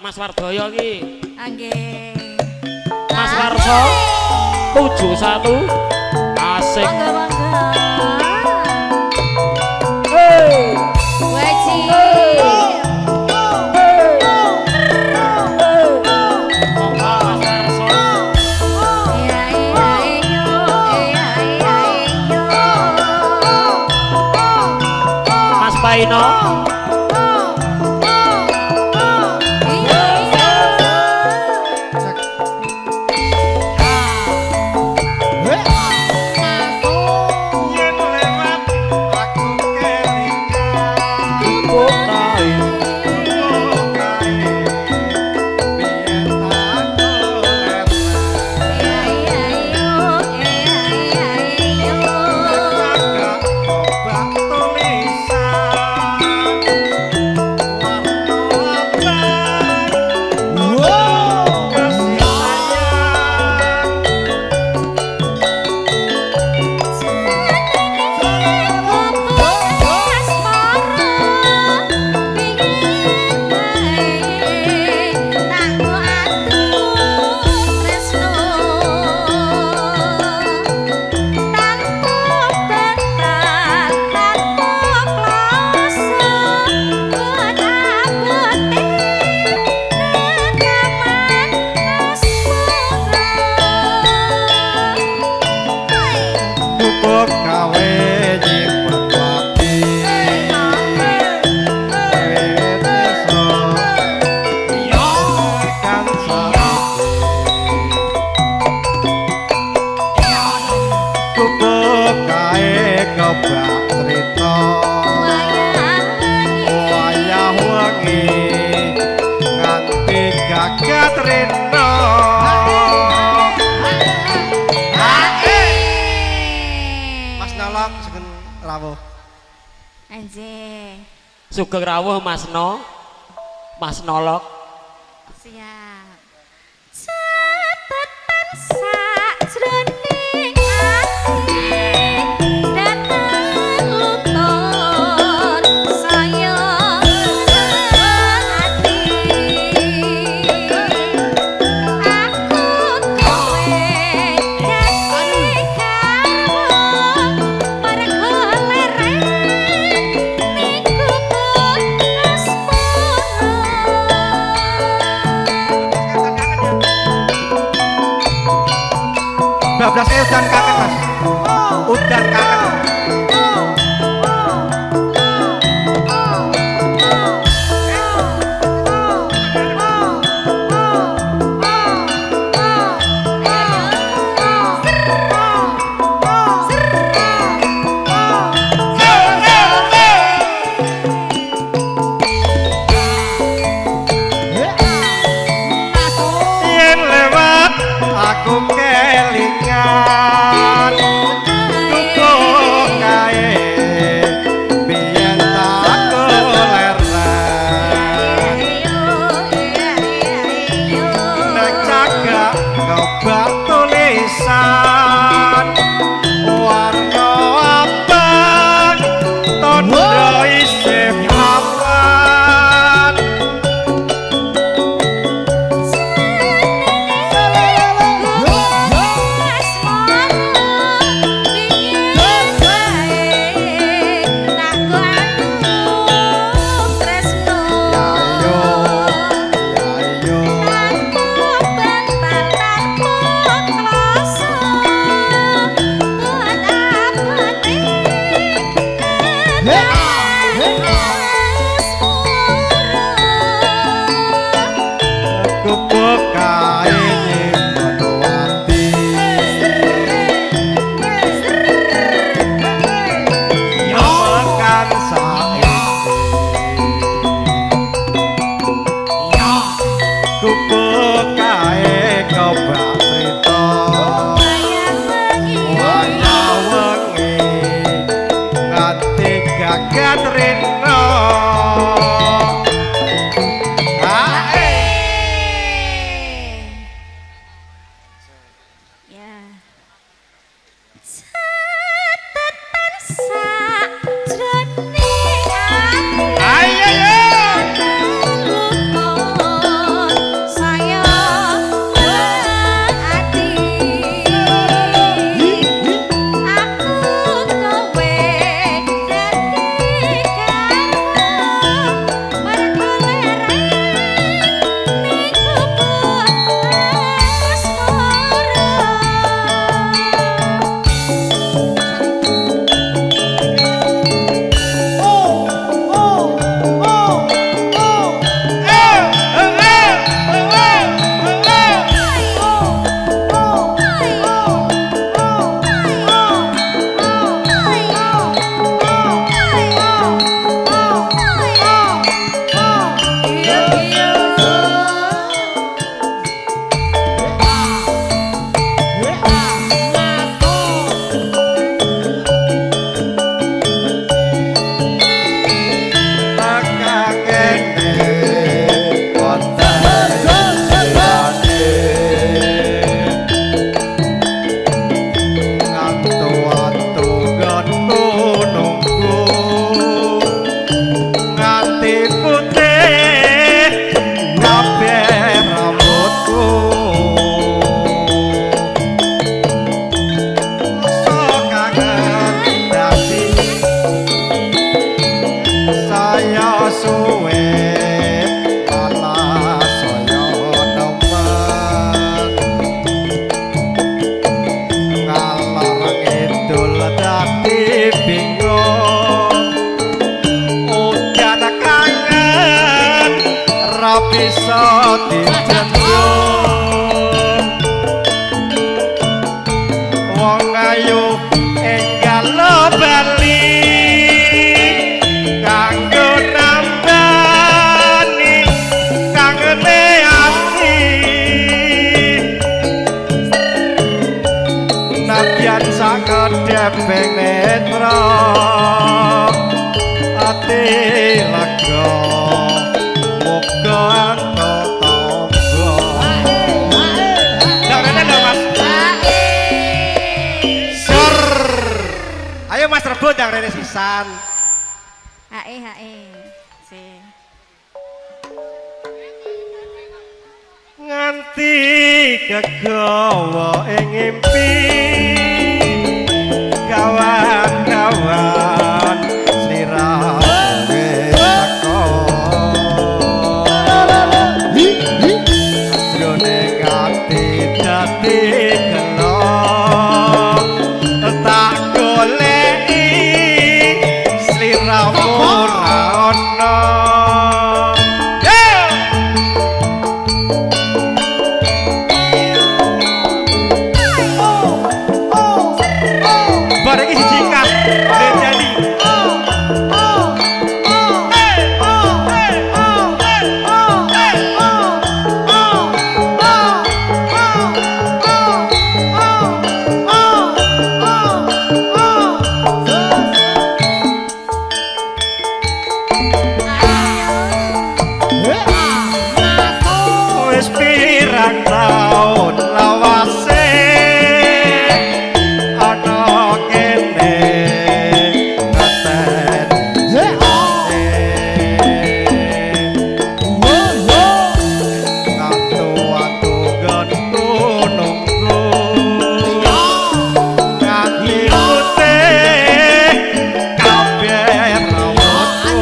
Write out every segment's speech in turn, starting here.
Mas Wardoyo iki. Nggih. Mas Warso 71 asik. Hey. Waji. Paino Sugeng rawuh Mas No, Mas Nolok. Siap. Catatan sakjroning ati dateng luntur saya ati. Aku kowe dadi garwa marga lereng. suwe ala saya nemen ngalor ngidul dadi bingung udan kangen ra bisa dijenjung wong ayu enggal bali kanggo nambani kangene ati nadyan sakedheping netra ati lega muga antotombo ndak rene lho Mas sur ayo Mas Rebo ndak rene sisan Hae. Si. nganti kegawa ing ngimpi kawan-kawan sliramu teko jroning ati dadi gelo tak goleki sliramu ora ana bareng iki jingkas jadi wis pirang taun lawase ana kene ngeten ngatu-atu gonku nunggu nganti putih kabeh rawatku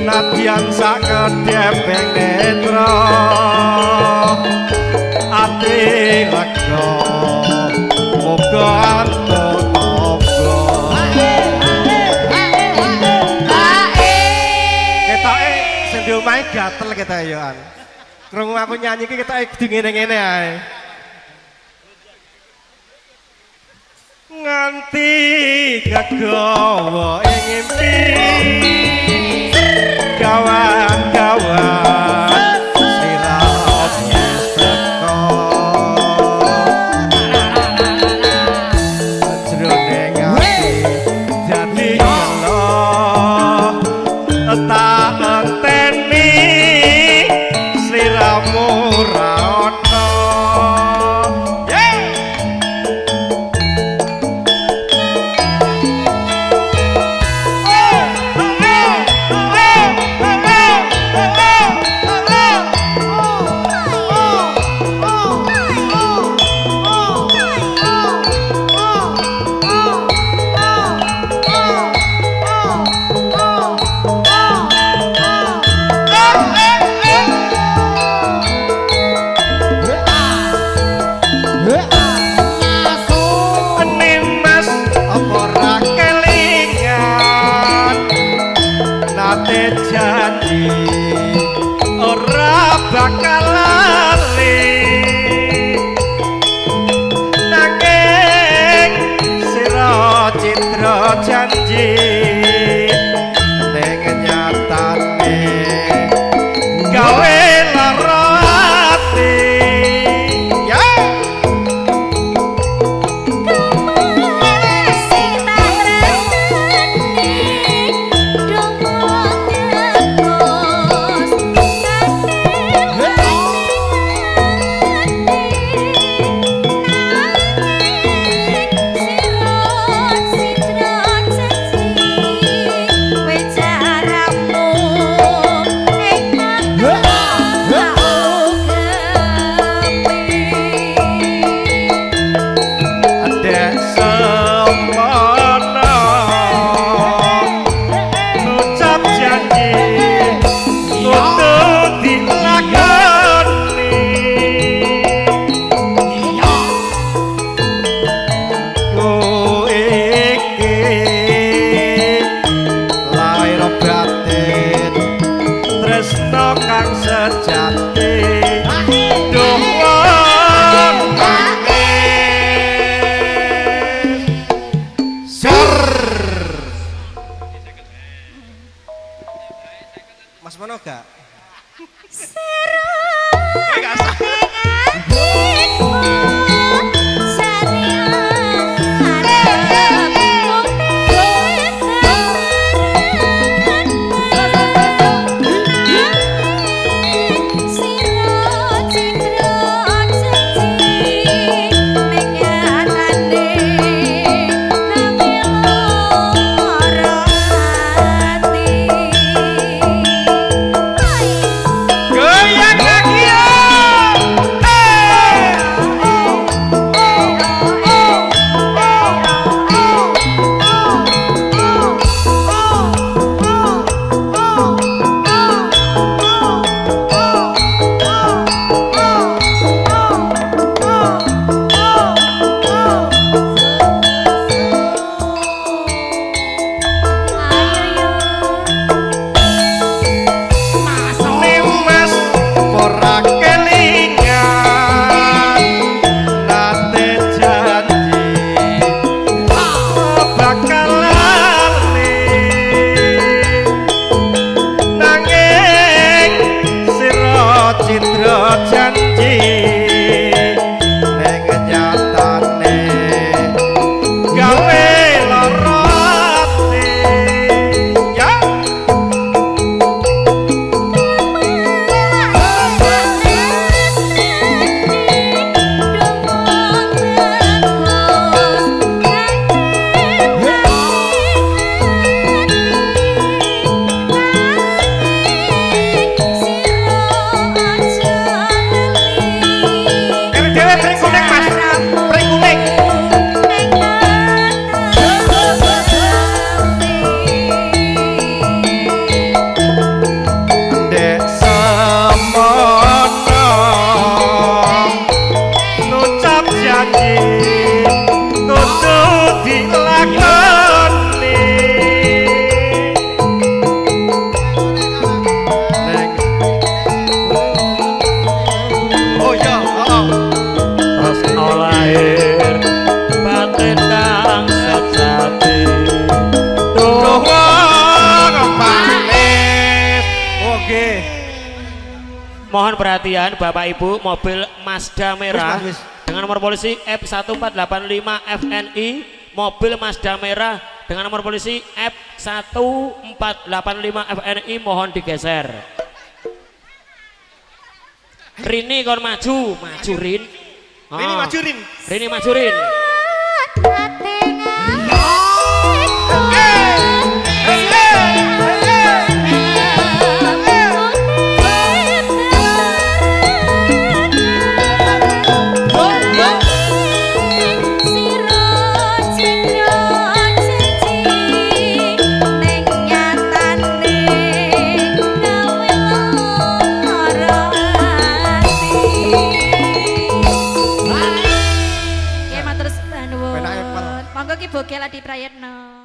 nadyan sakedheping netra ati lega muga antotombo ketoke sing diomahe gatel ketoke yo an krungu aku nyanyi iki ketoke kudu ngene-ngene ae nganti kegawa ing ngimpi kawan-kawan sliramu teko jroning ati dadi gelo tak enteni sliramu ra ono Pas mana gak? Mohon perhatian Bapak Ibu, mobil Mazda merah Wis. dengan nomor polisi F1485 FNI, mobil Mazda merah dengan nomor polisi F1485 FNI mohon digeser. Rini kon maju Rin. Rini maju Rin. Rini maju Rin. Monggo Ki Bogel Adi Prayetno.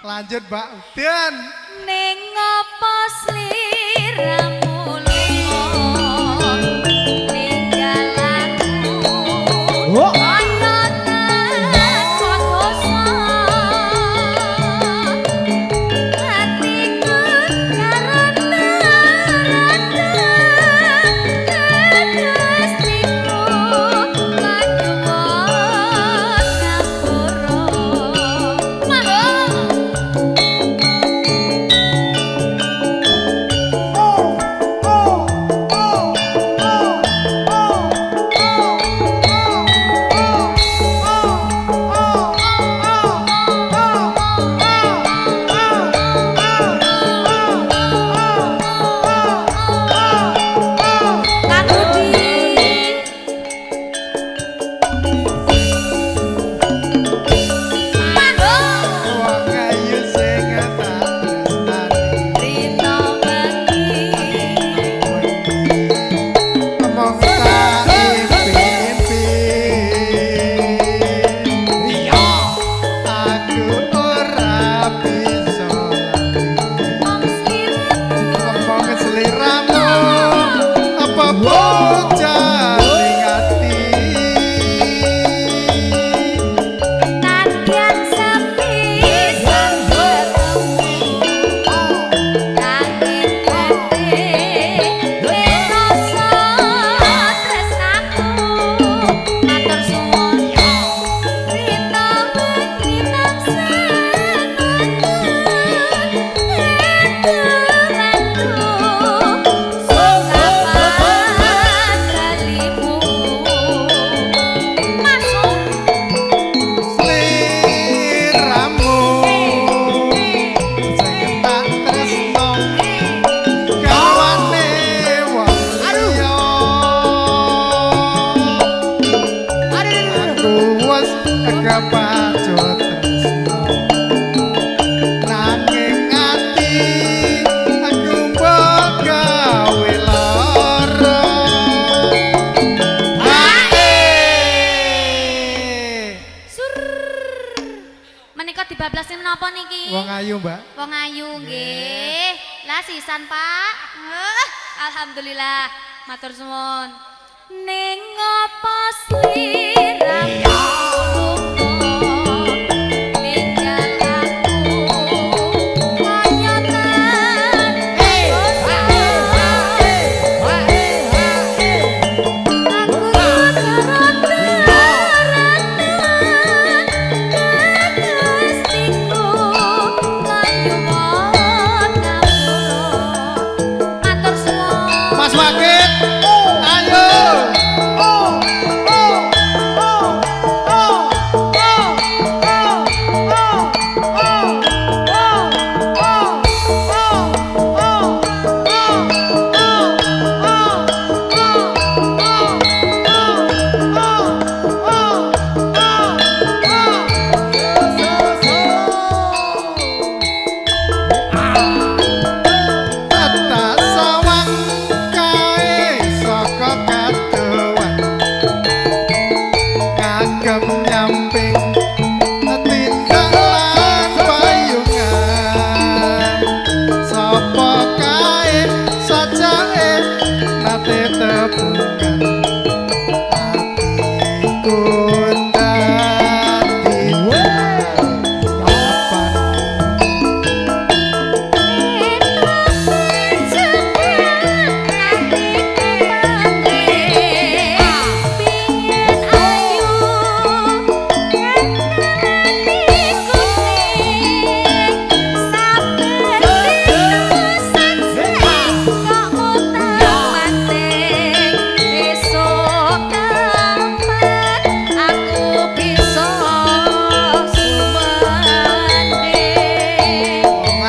Lanjut Mbak Udin. Ning apa sliramu lunga ninggal aku kaya tanpa kosa hatiku karena kedestriku kanyuwun ngapura mahal. Kang Budi mahal. Wong ayu sing tak tresnani. Rino wengi Omong tak impi-impi. Iya. Aku ora bisa wong sliramu ngomong seliramu apa bocah ning ati. Nadyan sepisan ketemu nanging kete rasa tresnaku matur suwun Rina wengi tansah ngangen sungapan kalimu masuk Sliramu sing tak tresno kawane wong liya. Aku wis kepacut tresno nanging ati aku mbok gawe lara. sur menika dibablasin menapa niki Wong ayu Mbak. wong ayu nggih lah sisan Pak alhamdulillah matur suwun ning apa sliramu lunga ninggal aku kaya Mas Wakit, ayo. Tak sawang kae saka kadoan kagem nyamping tindak lan payungan sapa kae sajake nate tepungan atiku dadi apa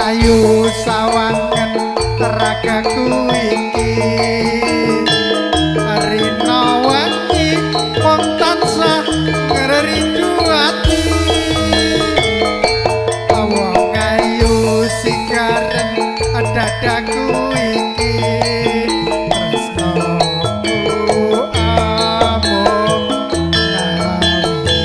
ayu sawangan ragaku iki rina wengi mung tansah ngerindu ati wong ayu sikaren dadaku iki tresnoku amung nawiti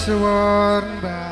suwun Mbak